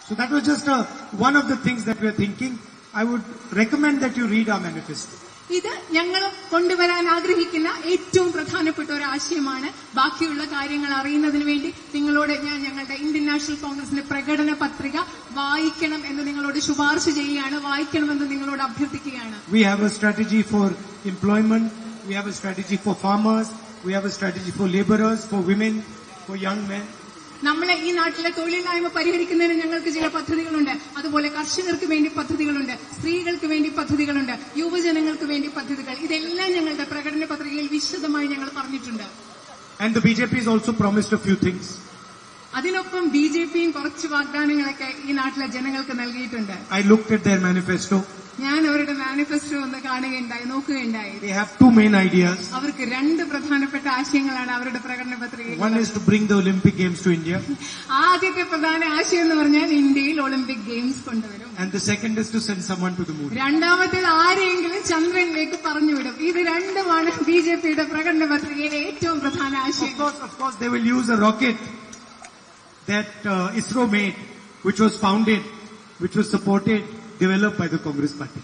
So that was just one of the things that we are thinking. I would recommend that you read our manifesto. ഇത് ഞങ്ങൾ കൊണ്ടുവരാൻ ആഗ്രഹിക്കുന്ന ഏറ്റവും പ്രധാനപ്പെട്ട ഒരു ആശയമാണ്. ബാക്കിയുള്ള കാര്യങ്ങൾ അറിയുന്നതിന് വേണ്ടി നിങ്ങളോട് ഞാൻ ഞങ്ങളുടെ ഇന്ത്യൻ നാഷണൽ കോൺഗ്രസിന്റെ പ്രകടന പത്രിക വായിക്കണം എന്ന് നിങ്ങളോട് ശുപാർശ ചെയ്യുകയാണ്, വായിക്കണമെന്ന് നിങ്ങളോട് അഭ്യർത്ഥിക്കുകയാണ്. We have a strategy for employment, we have a strategy for farmers, we have a strategy for laborers, for women, for young men. നമ്മളെ ഈ നാട്ടിലെ തൊഴിലില്ലായ്മ പരിഹരിക്കുന്നതിന് ഞങ്ങൾക്ക് ചില പദ്ധതികളുണ്ട്. അതുപോലെ കർഷകർക്ക് വേണ്ടി പദ്ധതികളുണ്ട്, സ്ത്രീകൾക്ക് വേണ്ടി പദ്ധതികളുണ്ട്, യുവജനങ്ങൾക്ക് വേണ്ടി പദ്ധതികൾ. ഇതെല്ലാം ഞങ്ങളുടെ പ്രകടന പത്രികയിൽ വിശദമായി ഞങ്ങൾ പറഞ്ഞിട്ടുണ്ട്. And the BJP has also promised a few things. അതിനൊപ്പം ബിജെപിയും കുറച്ച് വാഗ്ദാനങ്ങളൊക്കെ ഈ നാട്ടിലെ ജനങ്ങൾക്ക് നൽകിയിട്ടുണ്ട്. I looked at their manifesto. ഞാൻ അവരുടെ മാനിഫെസ്റ്റോ ഒന്ന് കാണുകയുണ്ടായി, നോക്കുകയുണ്ടായി. They have two main ideas. അവർക്ക് രണ്ട് പ്രധാനപ്പെട്ട ആശയങ്ങളാണ് അവരുടെ പ്രകടന പത്രികയിൽ. One is to bring the Olympic Games to India. ആദ്യത്തെ പ്രധാന ആശയം എന്ന് പറഞ്ഞാൽ ഇന്ത്യയിൽ ഒളിമ്പിക് ഗെയിംസ് കൊണ്ടുവരും. And the second is to send someone to the moon. രണ്ടാമത്തേത് ആരെയെങ്കിലും ചന്ദ്രനിലേക്ക് പറഞ്ഞുവിടും. ഇത് രണ്ടുമാണ് ബിജെപിയുടെ പ്രകടന പത്രികയിലെ ഏറ്റവും പ്രധാന ആശയം. Of course, they will use a rocket that ISRO made, which was founded, which was supported, developed by the Congress Party.